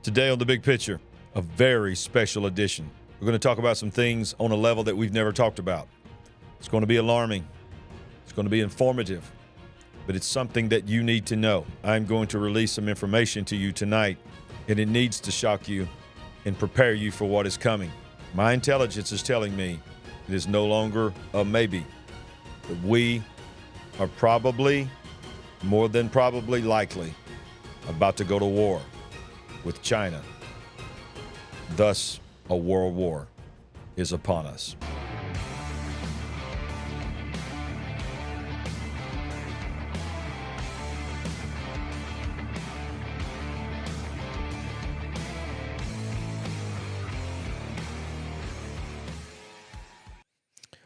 Today on The Big Picture, a very special edition. We're going to talk about some things on a level that we've never talked about. It's going to be alarming. It's going to be informative. But it's something that you need to know. I'm going to release some information to you tonight, and it needs to shock you and prepare you for what is coming. My intelligence is telling me it is no longer a maybe, but we are probably, more than probably likely, about to go to war with China. Thus, a world war is upon us.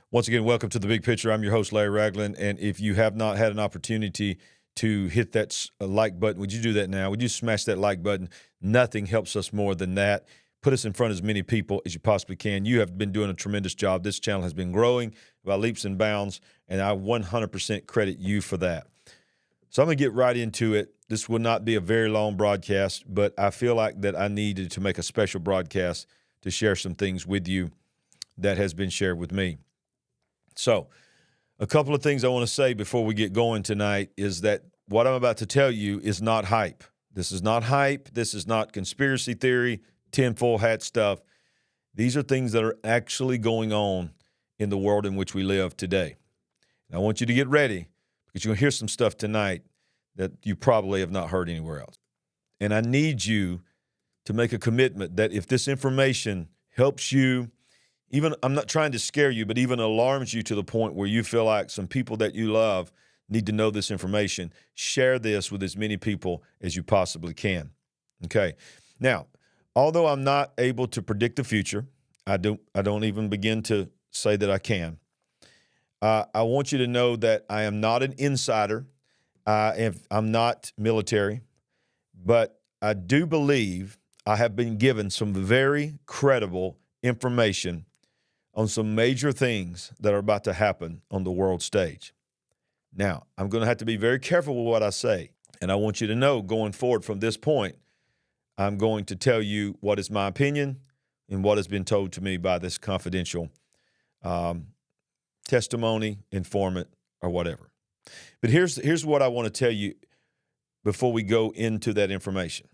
Once again, welcome to The Big Picture. I'm your host, Larry Ragland, and if you have not had an opportunity to hit that like button, would you do that now? Would you smash that like button? Nothing helps us more than that. Put us in front of as many people as you possibly can. You have been doing a tremendous job. This channel has been growing by leaps and bounds, and I 100% credit you for that. So I'm going to get right into it. This will not be a very long broadcast, but I feel like that I needed to make a special broadcast to share some things with you that has been shared with me. So a couple of things I want to say before we get going tonight is that what I'm about to tell you is not hype. This is not hype. This is not conspiracy theory, tinfoil hat stuff. These are things that are actually going on in the world in which we live today. And I want you to get ready because you're going to hear some stuff tonight that you probably have not heard anywhere else. And I need you to make a commitment that if this information helps you, even, I'm not trying to scare you, but even alarms you to the point where you feel like some people that you love need to know this information, share this with as many people as you possibly can. Okay. Now, although I'm not able to predict the future, I don't even begin to say that I can. I want you to know that I am not an insider. I'm not military, but I do believe I have been given some very credible information on some major things that are about to happen on the world stage. Now, I'm going to have to be very careful with what I say, and I want you to know going forward from this point, I'm going to tell you what is my opinion and what has been told to me by this confidential testimony, informant, or whatever. But here's what I want to tell you before we go into that information.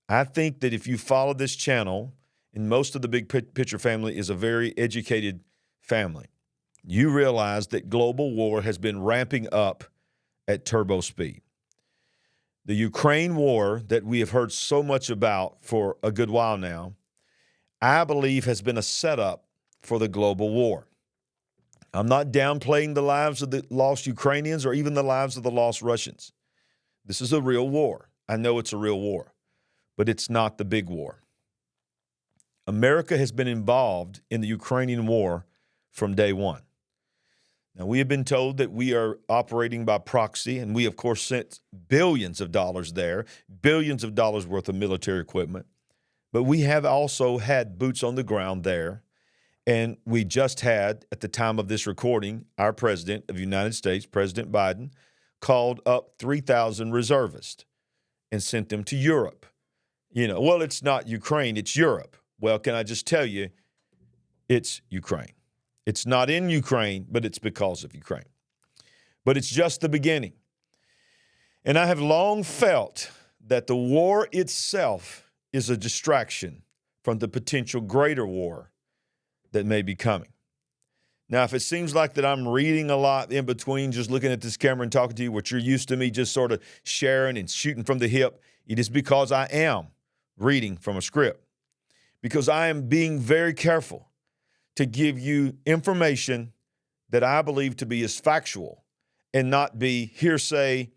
I think that if you follow this channel, and most of the Big Picture family is a very educated family, you realize that global war has been ramping up at turbo speed. The Ukraine war that we have heard so much about for a good while now, I believe has been a setup for the global war. I'm not downplaying the lives of the lost Ukrainians or even the lives of the lost Russians. This is a real war. I know it's a real war, but it's not the big war. America has been involved in the Ukrainian war from day one. Now, we have been told that we are operating by proxy, and we, of course, sent billions of dollars there, billions of dollars worth of military equipment. But we have also had boots on the ground there, and we just had, at the time of this recording, our president of the United States, President Biden, called up 3,000 reservists and sent them to Europe. Well, it's not Ukraine, it's Europe. Well, can I just tell you, it's Ukraine. It's not in Ukraine, but it's because of Ukraine. But it's just the beginning. And I have long felt that the war itself is a distraction from the potential greater war that may be coming. Now, if it seems like that I'm reading a lot in between just looking at this camera and talking to you, what you're used to me just sort of sharing and shooting from the hip, it is because I am reading from a script. Because I am being very careful to give you information that I believe to be as factual and not be hearsay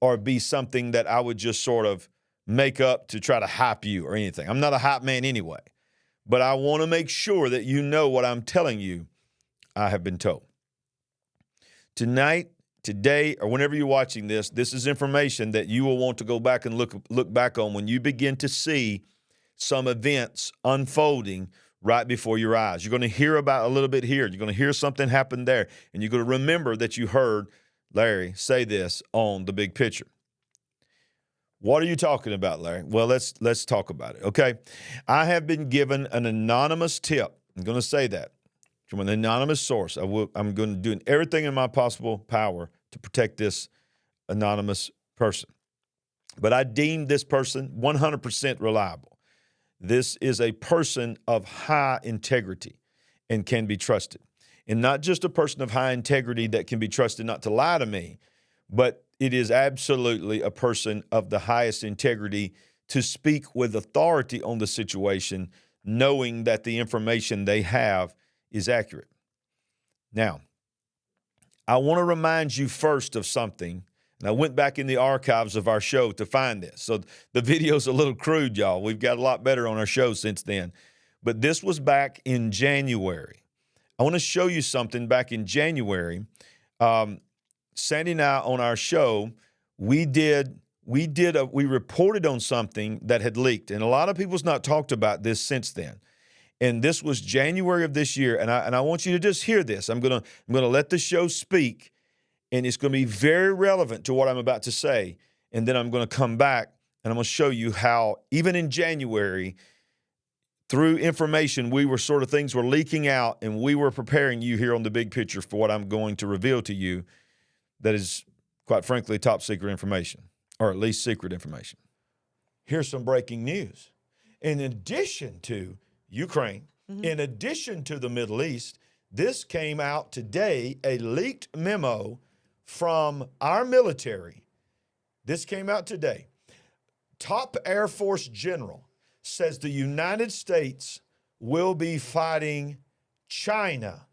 or be something that I would just sort of make up to try to hype you or anything. I'm not a hype man anyway, but I want to make sure that you know what I'm telling you I have been told. Tonight, today, or whenever you're watching this, this is information that you will want to go back and look back on when you begin to see some events unfolding right before your eyes. You're going to hear about a little bit here. You're going to hear something happen there. And you're going to remember that you heard Larry say this on The Big Picture. What are you talking about, Larry? Well, let's talk about it, okay? I have been given an anonymous tip. I'm going to say that from an anonymous source. I'm going to do everything in my possible power to protect this anonymous person. But I deem this person 100% reliable. This is a person of high integrity and can be trusted. And not just a person of high integrity that can be trusted not to lie to me, but it is absolutely a person of the highest integrity to speak with authority on the situation, knowing that the information they have is accurate. Now, I want to remind you first of something. And I went back in the archives of our show to find this. So the video's a little crude, y'all. We've got a lot better on our show since then. But this was back in January. I want to show you something back in January. Sandy and I on our show, we reported on something that had leaked. And a lot of people's not talked about this since then. And this was January of this year. And I want you to just hear this. I'm gonna let the show speak. And it's going to be very relevant to what I'm about to say. And then I'm going to come back and I'm going to show you how, even in January, through information, things were leaking out, and we were preparing you here on the big picture for what I'm going to reveal to you that is, quite frankly, top secret information, or at least secret information. Here's some breaking news. In addition to Ukraine, in addition to the Middle East, this came out today, a leaked memo from our military. This came out today. Top Air Force General says the United States will be fighting China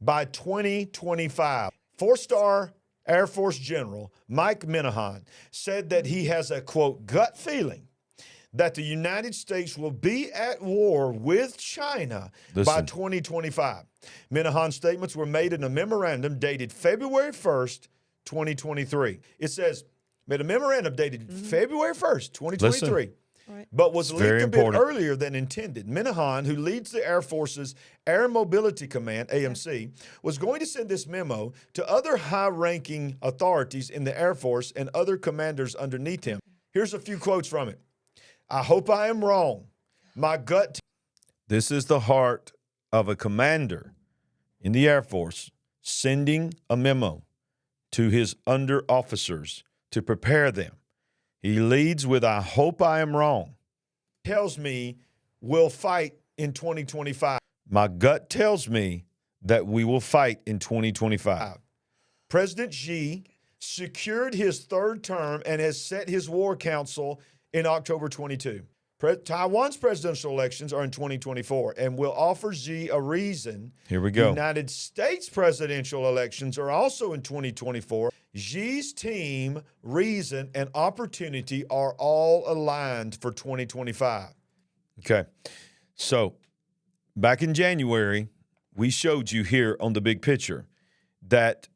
by 2025. Four-star Air Force General Mike Minahan said that he has a, quote, gut feeling that the United States will be at war with China by 2025. Minahan's statements were made in a memorandum dated February 1st, 2023. It says, made a memorandum dated February 1st, 2023, but was leaked a bit earlier than intended. Minahan, who leads the Air Force's Air Mobility Command, AMC, was going to send this memo to other high-ranking authorities in the Air Force and other commanders underneath him. Here's a few quotes from it. I hope I am wrong. My gut. This is the heart of a commander in the Air Force sending a memo to his under officers to prepare them. He leads with, I hope I am wrong. Tells me we'll fight in 2025. My gut tells me that we will fight in 2025. President Xi secured his third term and has set his war council in October 22. Taiwan's presidential elections are in 2024 and will offer Xi a reason. Here we go. United States presidential elections are also in 2024. Xi's team, reason, and opportunity are all aligned for 2025. Okay. So back in January, we showed you here on the big picture that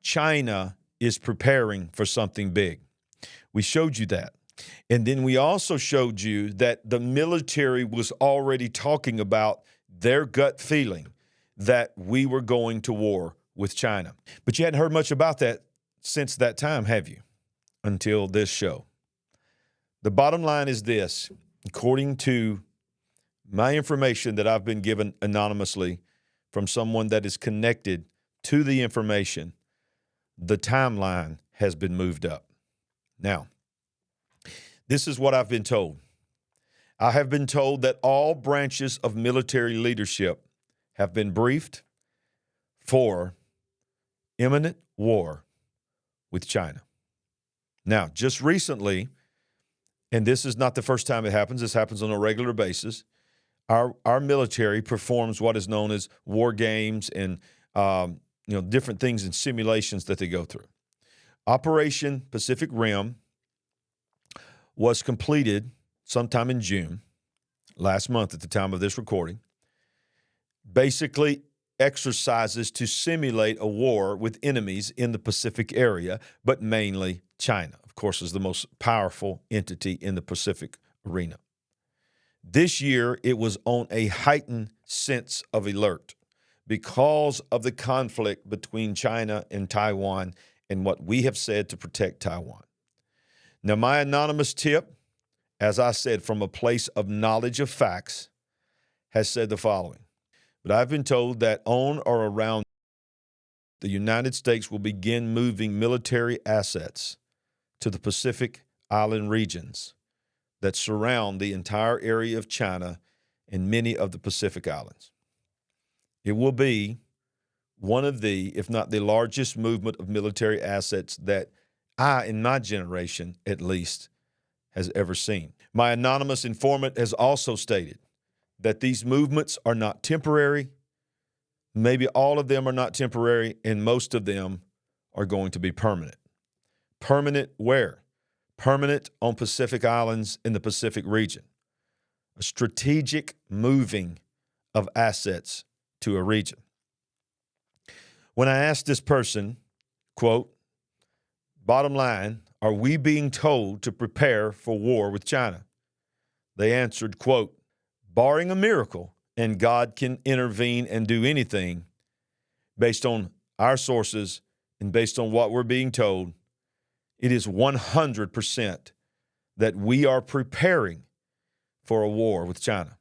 China is preparing for something big. We showed you that. And then we also showed you that the military was already talking about their gut feeling that we were going to war with China. But you hadn't heard much about that since that time, have you? Until this show. The bottom line is this. According to my information that I've been given anonymously from someone that is connected to the information, the timeline has been moved up. Now, this is what I've been told. I have been told that all branches of military leadership have been briefed for imminent war with China. Now, just recently, and this is not the first time it happens, this happens on a regular basis, our military performs what is known as war games and different things and simulations that they go through. Operation Pacific Rim was completed sometime in June, last month at the time of this recording. Basically, exercises to simulate a war with enemies in the Pacific area, but mainly China, of course, is the most powerful entity in the Pacific arena. This year, it was on a heightened sense of alert because of the conflict between China and Taiwan and what we have said to protect Taiwan. Now, my anonymous tip, as I said, from a place of knowledge of facts, has said the following. But I've been told that on or around the United States will begin moving military assets to the Pacific Island regions that surround the entire area of China and many of the Pacific Islands. It will be one of the, if not the largest movement of military assets that I, in my generation at least, has ever seen. My anonymous informant has also stated that these movements are not temporary. Maybe all of them are not temporary, and most of them are going to be permanent. Permanent where? Permanent on Pacific Islands in the Pacific region. A strategic moving of assets to a region. When I asked this person, quote, bottom line, are we being told to prepare for war with China? They answered, quote, barring a miracle, and God can intervene and do anything, based on our sources and based on what we're being told, it is 100% that we are preparing for a war with China.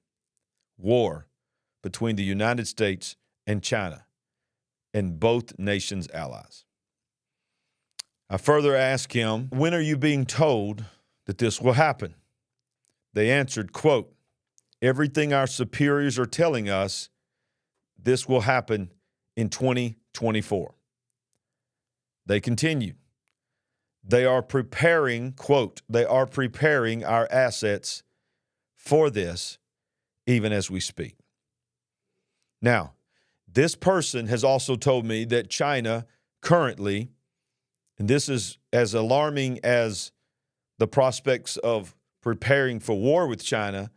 War between the United States and China and both nations' allies. I further asked him, when are you being told that this will happen? They answered, quote, everything our superiors are telling us, this will happen in 2024. They continued, they are preparing, quote, they are preparing our assets for this even as we speak. Now, this person has also told me that China currently, and this is as alarming as the prospects of preparing for war with China,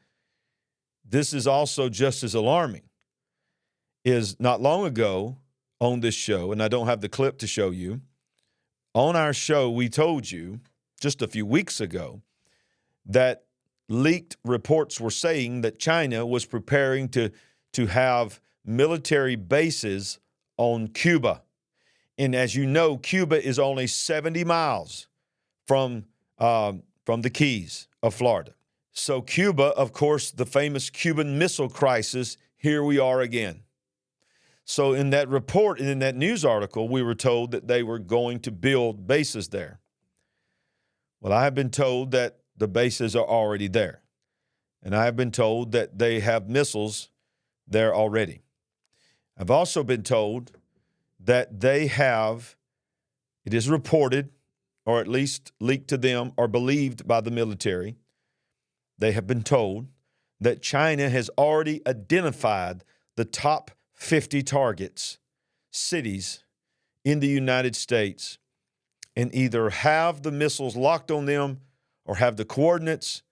this is also just as alarming, is not long ago on this show, and I don't have the clip to show you, on our show we told you just a few weeks ago that leaked reports were saying that China was preparing to have military bases on Cuba. And as you know, Cuba is only 70 miles from the Keys of Florida. So Cuba, of course, the famous Cuban Missile Crisis, here we are again. So in that report and in that news article, we were told that they were going to build bases there. Well, I have been told that the bases are already there. And I have been told that they have missiles there already. I've also been told that they have, it is reported, or at least leaked to them or believed by the military, they have been told that China has already identified the top 50 targets, cities in the United States, and either have the missiles locked on them or have the coordinates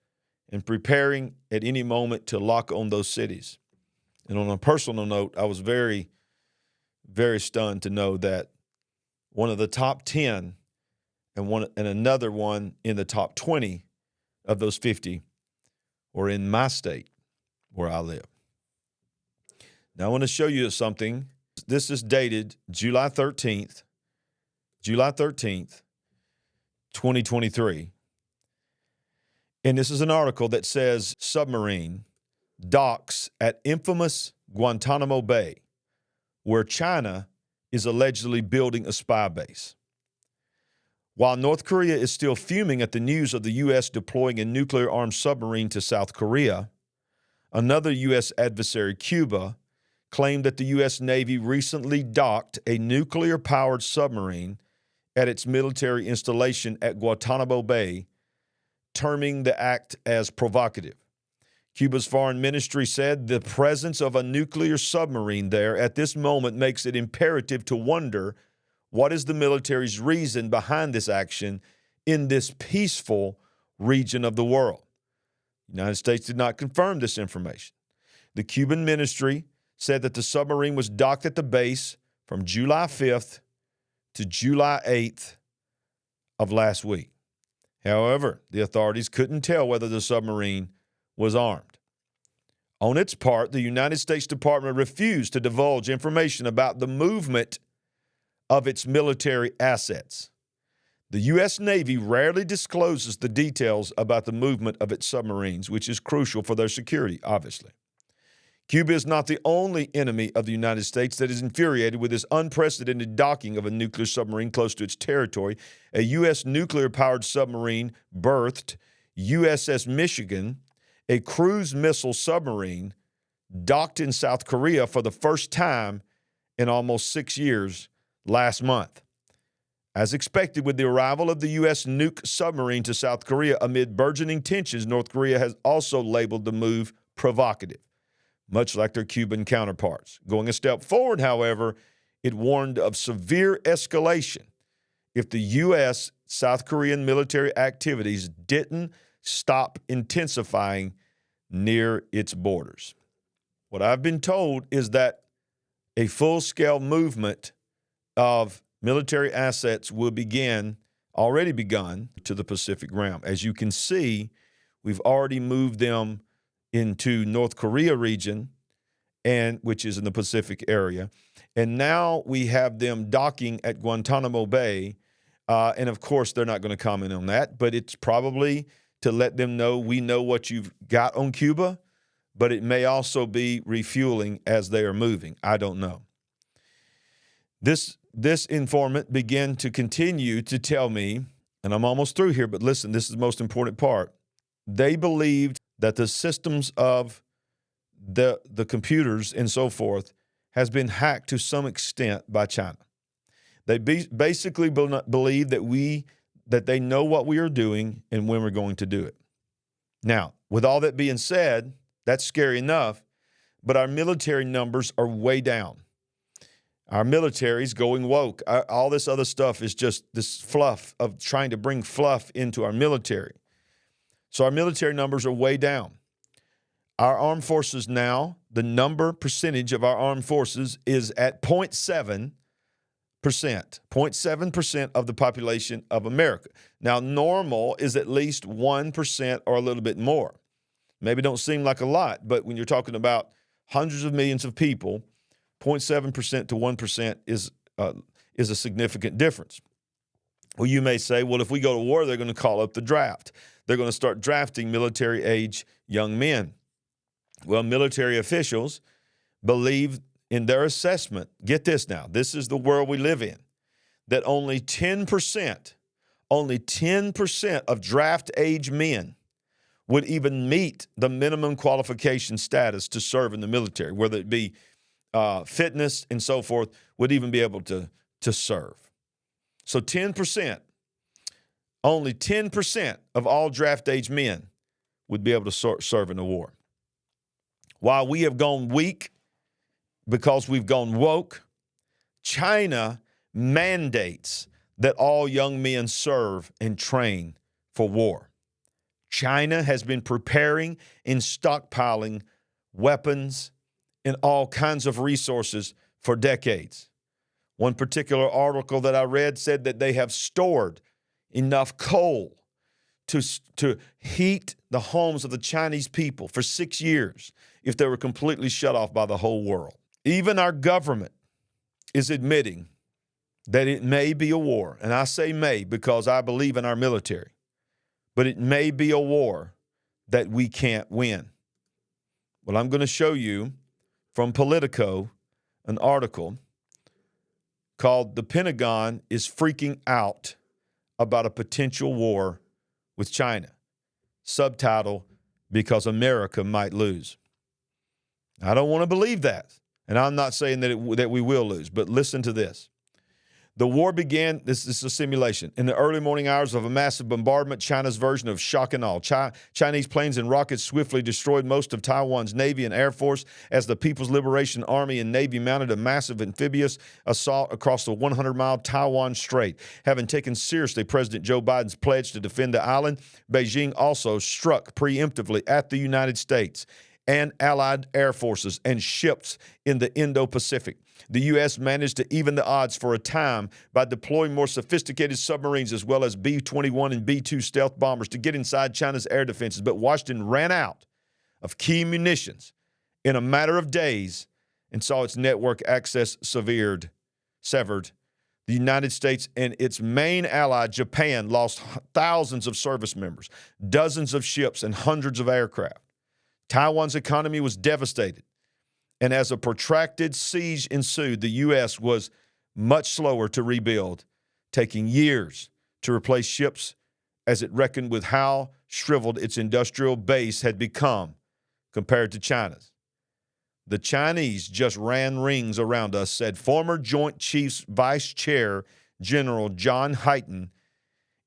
and preparing at any moment to lock on those cities. And on a personal note, I was very, very stunned to know that one of the top 10 and another one in the top 20 of those 50 were in my state where I live. Now I want to show you something. This is dated July 13th, 2023. And this is an article that says submarine docks at infamous Guantanamo Bay, where China is allegedly building a spy base. While North Korea is still fuming at the news of the U.S. deploying a nuclear-armed submarine to South Korea, another U.S. adversary, Cuba, claimed that the U.S. Navy recently docked a nuclear-powered submarine at its military installation at Guantanamo Bay, terming the act as provocative. Cuba's foreign ministry said the presence of a nuclear submarine there at this moment makes it imperative to wonder what is the military's reason behind this action in this peaceful region of the world. The United States did not confirm this information. The Cuban ministry said that the submarine was docked at the base from July 5th to July 8th of last week. However, the authorities couldn't tell whether the submarine was armed. On its part, the United States Department refused to divulge information about the movement of its military assets. The U.S. Navy rarely discloses the details about the movement of its submarines, which is crucial for their security, obviously. Cuba is not the only enemy of the United States that is infuriated with this unprecedented docking of a nuclear submarine close to its territory. A U.S. nuclear-powered submarine berthed USS Michigan, a cruise missile submarine, docked in South Korea for the first time in almost 6 years last month. As expected, with the arrival of the U.S. nuke submarine to South Korea amid burgeoning tensions, North Korea has also labeled the move provocative, much like their Cuban counterparts. Going a step forward, however, it warned of severe escalation if the U.S. South Korean military activities didn't stop intensifying near its borders. What I've been told is that a full-scale movement of military assets will already begun to the Pacific realm. As you can see, we've already moved them into North Korea region, which is in the Pacific area. And now we have them docking at Guantanamo Bay. And of course, they're not going to comment on that, but it's probably to let them know we know what you've got on Cuba, but it may also be refueling as they are moving. I don't know. This informant began to continue to tell me, and I'm almost through here, but listen, this is the most important part. They believed that the systems of the computers and so forth has been hacked to some extent by China. They basically believe that they know what we are doing and when we're going to do it. Now, with all that being said, that's scary enough, but our military numbers are way down. Our military's going woke. All this other stuff is just this fluff of trying to bring fluff into our military. So our military numbers are way down. Our armed forces now, the percentage of our armed forces is at 0.7%. 0.7% of the population of America. Now, normal is at least 1% or a little bit more. Maybe don't seem like a lot, but when you're talking about hundreds of millions of people, 0.7% to 1% is a significant difference. Well, you may say, well, if we go to war, they're going to call up the draft. They're going to start drafting military-age young men. Well, military officials believe in their assessment, get this now, this is the world we live in, that only 10% of draft-age men would even meet the minimum qualification status to serve in the military, whether it be fitness and so forth, would even be able to serve. So 10%, only 10% of all draft-age men would be able to serve in the war. While we have gone weak because we've gone woke, China mandates that all young men serve and train for war. China has been preparing and stockpiling weapons and all kinds of resources for decades. One particular article that I read said that they have stored enough coal to heat the homes of the Chinese people for 6 years if they were completely shut off by the whole world. Even our government is admitting that it may be a war, and I say may because I believe in our military, but it may be a war that we can't win. Well, I'm going to show you from Politico an article called "The Pentagon is Freaking Out About a Potential War with China." Subtitle, "Because America Might Lose." I don't want to believe that, and I'm not saying that we will lose, but listen to this. The war began, this is a simulation, in the early morning hours of a massive bombardment, China's version of shock and awe. Chinese planes and rockets swiftly destroyed most of Taiwan's Navy and Air Force as the People's Liberation Army and Navy mounted a massive amphibious assault across the 100-mile Taiwan Strait. Having taken seriously President Joe Biden's pledge to defend the island, Beijing also struck preemptively at the United States and allied air forces and ships in the Indo-Pacific. The U.S. managed to even the odds for a time by deploying more sophisticated submarines as well as B-21 and B-2 stealth bombers to get inside China's air defenses. But Washington ran out of key munitions in a matter of days and saw its network access severed. The United States and its main ally, Japan, lost thousands of service members, dozens of ships, and hundreds of aircraft. Taiwan's economy was devastated. And as a protracted siege ensued, the U.S. was much slower to rebuild, taking years to replace ships as it reckoned with how shriveled its industrial base had become compared to China's. The Chinese just ran rings around us, said former Joint Chiefs Vice Chair General John Hyten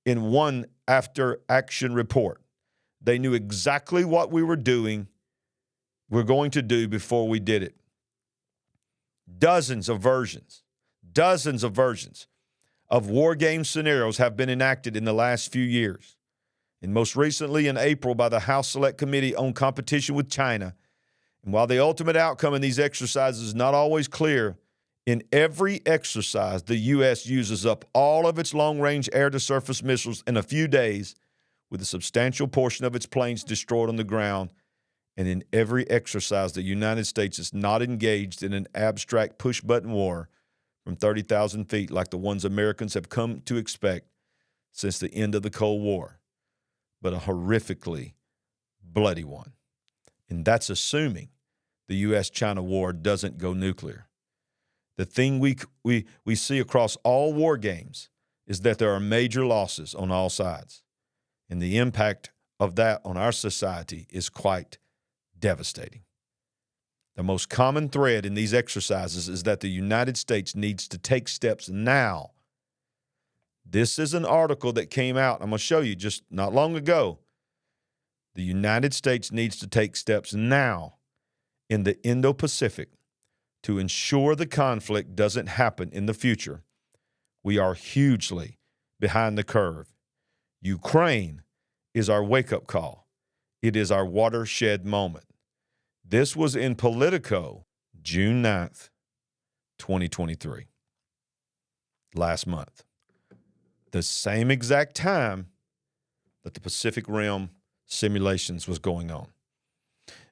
in one after-action report. They knew exactly what we're going to do before we did it. Dozens of versions of war game scenarios have been enacted in the last few years. And most recently in April by the House Select Committee on Competition with China. And while the ultimate outcome in these exercises is not always clear, in every exercise, the U.S. uses up all of its long-range air-to-surface missiles in a few days, with a substantial portion of its planes destroyed on the ground. And in every exercise, the United States is not engaged in an abstract push-button war from 30,000 feet like the ones Americans have come to expect since the end of the Cold War, but a horrifically bloody one. And that's assuming the U.S.-China war doesn't go nuclear. The thing we see across all war games is that there are major losses on all sides. And the impact of that on our society is quite devastating. The most common thread in these exercises is that the United States needs to take steps now. This is an article that came out, I'm going to show you just not long ago. The United States needs to take steps now in the Indo-Pacific to ensure the conflict doesn't happen in the future. We are hugely behind the curve. Ukraine is our wake-up call. It is our watershed moment. This was in Politico, June 9th, 2023, last month. The same exact time that the Pacific Rim simulations was going on.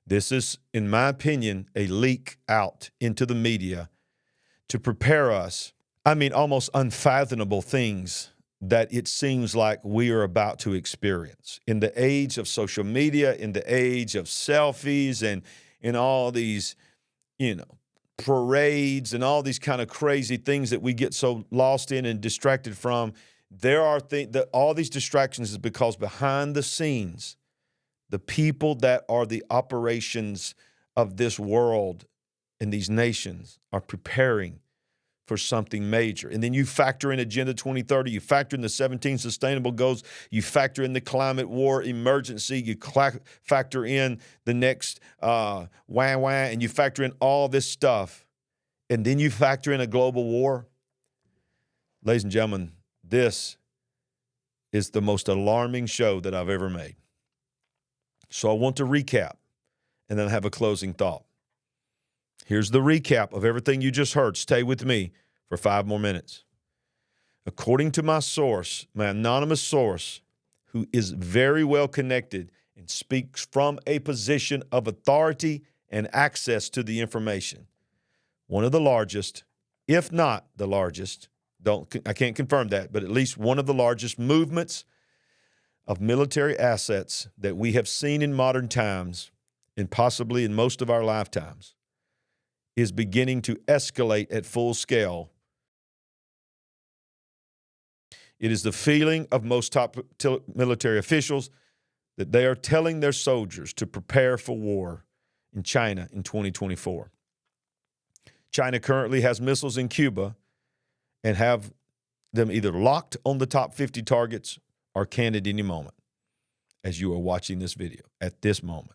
This is, in my opinion, a leak out into the media to prepare us, almost unfathomable things that it seems like we are about to experience. In the age of social media, in the age of selfies and in all these, parades and all these kind of crazy things that we get so lost in and distracted from, there are things that all these distractions is because behind the scenes, the people that are the operations of this world and these nations are preparing for something major. And then you factor in Agenda 2030, you factor in the 17 sustainable goals, you factor in the climate war emergency, you factor in the next and you factor in all this stuff, and then you factor in a global war. Ladies and gentlemen, this is the most alarming show that I've ever made. So I want to recap and then have a closing thought. Here's the recap of everything you just heard. Stay with me for 5 more minutes. According to my source, my anonymous source, who is very well connected and speaks from a position of authority and access to the information, one of the largest, if not the largest, I can't confirm that, but at least one of the largest movements of military assets that we have seen in modern times and possibly in most of our lifetimes is beginning to escalate at full scale. It is the feeling of most top military officials that they are telling their soldiers to prepare for war in China in 2024. China currently has missiles in Cuba and have them either locked on the top 50 targets or can at any moment, as you are watching this video, at this moment.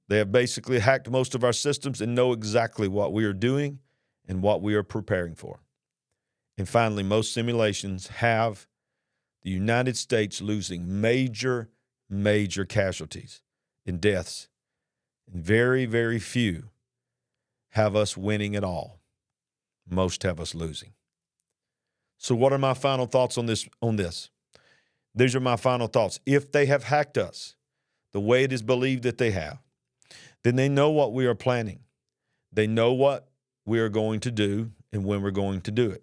They have basically hacked most of our systems and know exactly what we are doing and what we are preparing for. And finally, most simulations have the United States losing major casualties and deaths, and very, very few have us winning at all. Most have us losing. So what are my final thoughts on this? These are my final thoughts. If they have hacked us the way it is believed that they have, then they know what we are planning. They know what we are going to do and when we're going to do it.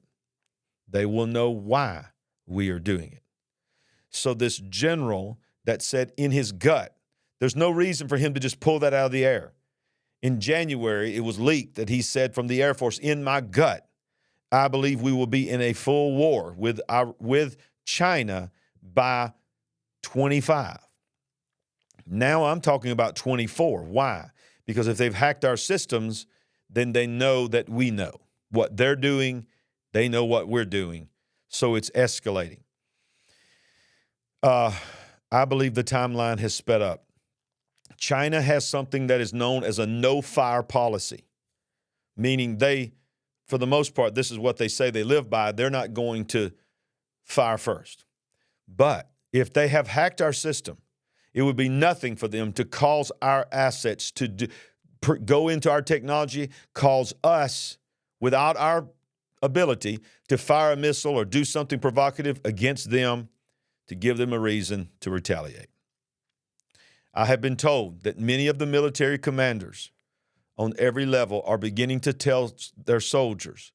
They will know why we are doing it. So this general that said in his gut, there's no reason for him to just pull that out of the air. In January, it was leaked that he said from the Air Force, in my gut, I believe we will be in a full war with China by 25. Now I'm talking about 24. Why? Because if they've hacked our systems, then they know that we know what they're doing. They know what we're doing. So it's escalating. I believe the timeline has sped up. China has something that is known as a no-fire policy, meaning they, for the most part, this is what they say they live by. They're not going to fire first. But if they have hacked our system, it would be nothing for them to cause our assets to go into our technology, cause us, without our ability, to fire a missile or do something provocative against them to give them a reason to retaliate. I have been told that many of the military commanders on every level are beginning to tell their soldiers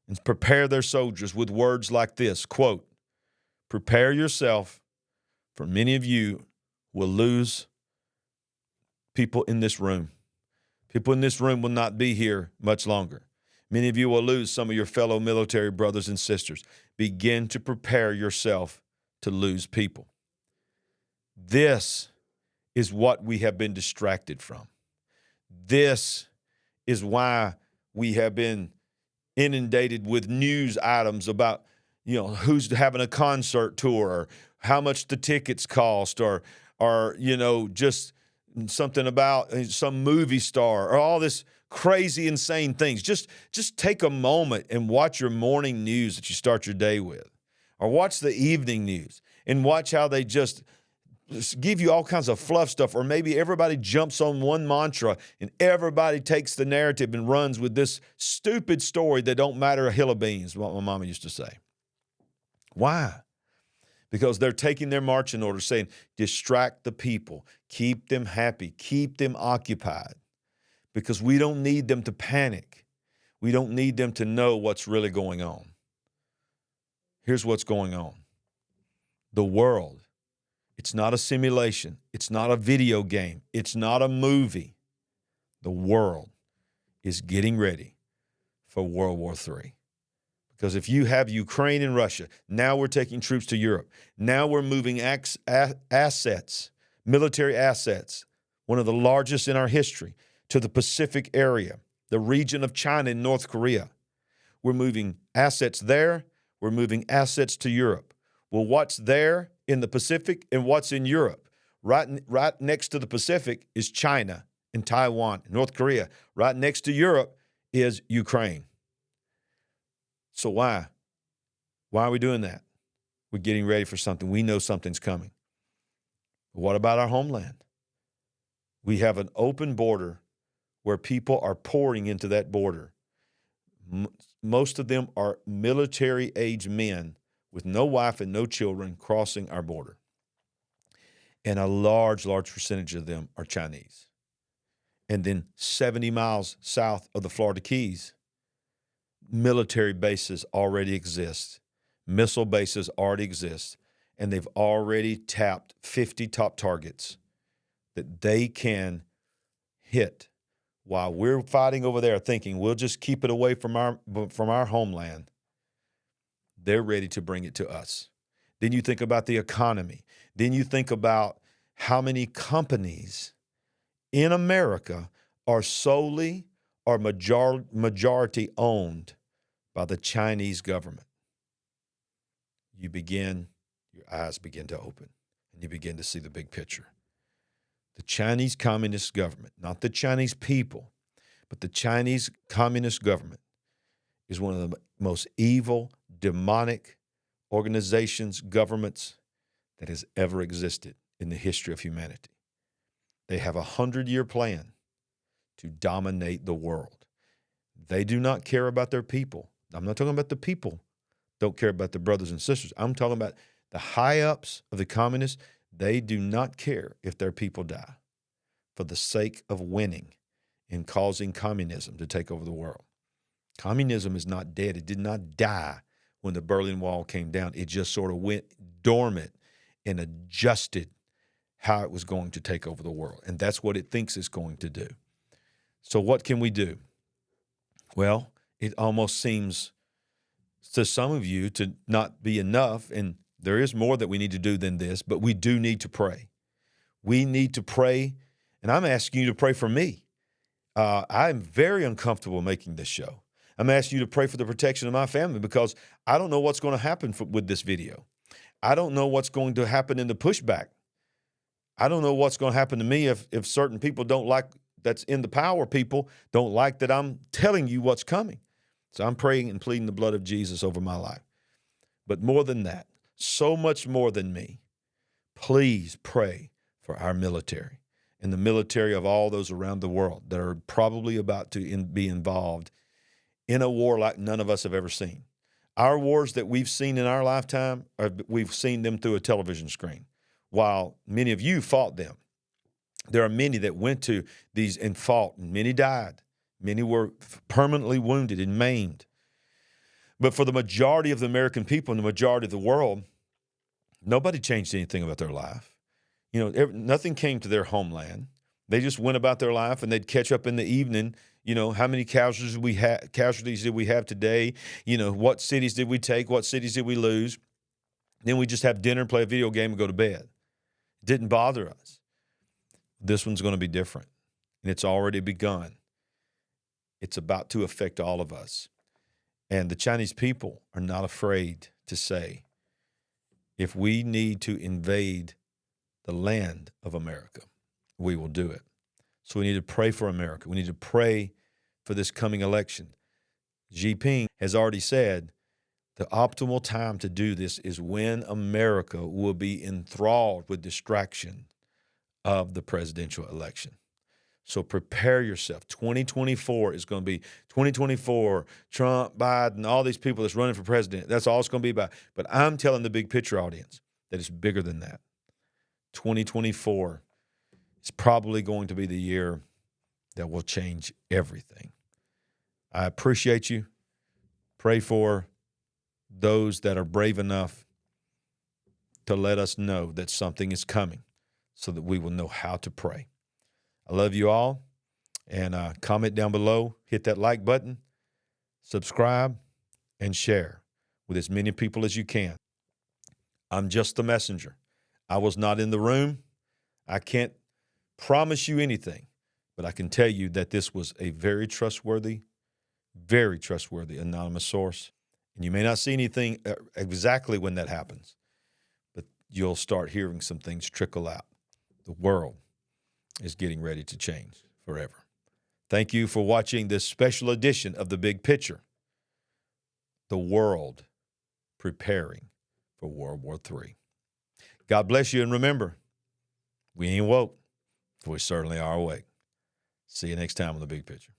and prepare their soldiers with words like this, quote, prepare yourself, for many of you will lose people in this room. People in this room will not be here much longer. Many of you will lose some of your fellow military brothers and sisters. Begin to prepare yourself to lose people. This is what we have been distracted from. This is why we have been inundated with news items about, who's having a concert tour, or how much the tickets cost, or just something about some movie star, or all this crazy, insane things. Just take a moment and watch your morning news that you start your day with, or watch the evening news and watch how they just give you all kinds of fluff stuff, or maybe everybody jumps on one mantra and everybody takes the narrative and runs with this stupid story that don't matter a hill of beans, what my mama used to say. Why? Because they're taking their marching orders saying, distract the people, keep them happy, keep them occupied, because we don't need them to panic. We don't need them to know what's really going on. Here's what's going on. The world, it's not a simulation. It's not a video game. It's not a movie. The world is getting ready for World War III. Because if you have Ukraine and Russia, now we're taking troops to Europe. Now we're moving assets, military assets, one of the largest in our history, to the Pacific area, the region of China and North Korea. We're moving assets there. We're moving assets to Europe. Well, what's there in the Pacific and what's in Europe? Right next to the Pacific is China and Taiwan, North Korea. Right next to Europe is Ukraine. So why? Why are we doing that? We're getting ready for something. We know something's coming. What about our homeland? We have an open border where people are pouring into that border. Most of them are military-age men with no wife and no children crossing our border. And a large percentage of them are Chinese. And then 70 miles south of the Florida Keys, military bases already exist. Missile bases already exist. And they've already tapped 50 top targets that they can hit while we're fighting over there thinking we'll just keep it away from our homeland. They're ready to bring it to us. Then you think about the economy. Then you think about how many companies in America are solely or majority owned by the Chinese government. Your eyes begin to open, and you begin to see the big picture. The Chinese Communist government, not the Chinese people, but the Chinese Communist government is one of the most evil, demonic organizations, governments that has ever existed in the history of humanity. They have a 100-year plan to dominate the world. They do not care about their people. I'm not talking about the people don't care about their brothers and sisters. I'm talking about the high-ups of the communists. They do not care if their people die for the sake of winning and causing communism to take over the world. Communism is not dead. It did not die when the Berlin Wall came down. It just sort of went dormant and adjusted how it was going to take over the world. And that's what it thinks it's going to do. So what can we do? Well, it almost seems to some of you to not be enough, and there is more that we need to do than this, but we do need to pray. We need to pray, and I'm asking you to pray for me. I'm very uncomfortable making this show. I'm asking you to pray for the protection of my family because I don't know what's going to happen with this video. I don't know what's going to happen in the pushback. I don't know what's going to happen to me if certain people don't like, that's in the power, people don't like that I'm telling you what's coming. So I'm praying and pleading the blood of Jesus over my life. But more than that, so much more than me, please pray for our military and the military of all those around the world that are probably about to be involved in a war like none of us have ever seen. Our wars that we've seen in our lifetime, we've seen them through a television screen, while many of you fought them. There are many that went to these and fought, and many died. Many were permanently wounded and maimed. But for the majority of the American people and the majority of the world, nobody changed anything about their life. You know, nothing came to their homeland. They just went about their life, and they'd catch up in the evening. You know, how many casualties did we have today? You know, what cities did we take? What cities did we lose? Then we just have dinner, play a video game, and go to bed. It didn't bother us. This one's going to be different, and it's already begun. It's about to affect all of us. And the Chinese people are not afraid to say, if we need to invade the land of America, we will do it. So we need to pray for America. We need to pray for this coming election. Xi Jinping has already said the optimal time to do this is when America will be enthralled with distraction of the presidential election. So prepare yourself. 2024 is going to be 2024, Trump, Biden, all these people that's running for president. That's all it's going to be about. But I'm telling the big picture audience that it's bigger than that. 2024 is probably going to be the year that will change everything. I appreciate you. Pray for those that are brave enough to let us know that something is coming so that we will know how to pray. I love you all, and comment down below, hit that like button, subscribe, and share with as many people as you can. I'm just the messenger. I was not in the room. I can't promise you anything, but I can tell you that this was a very trustworthy anonymous source. And you may not see anything exactly when that happens, but you'll start hearing some things trickle out. The world is getting ready to change forever. Thank you for watching this special edition of The Big Picture. The world preparing for World War III. God bless you, and remember, we ain't woke, but we certainly are awake. See you next time on The Big Picture.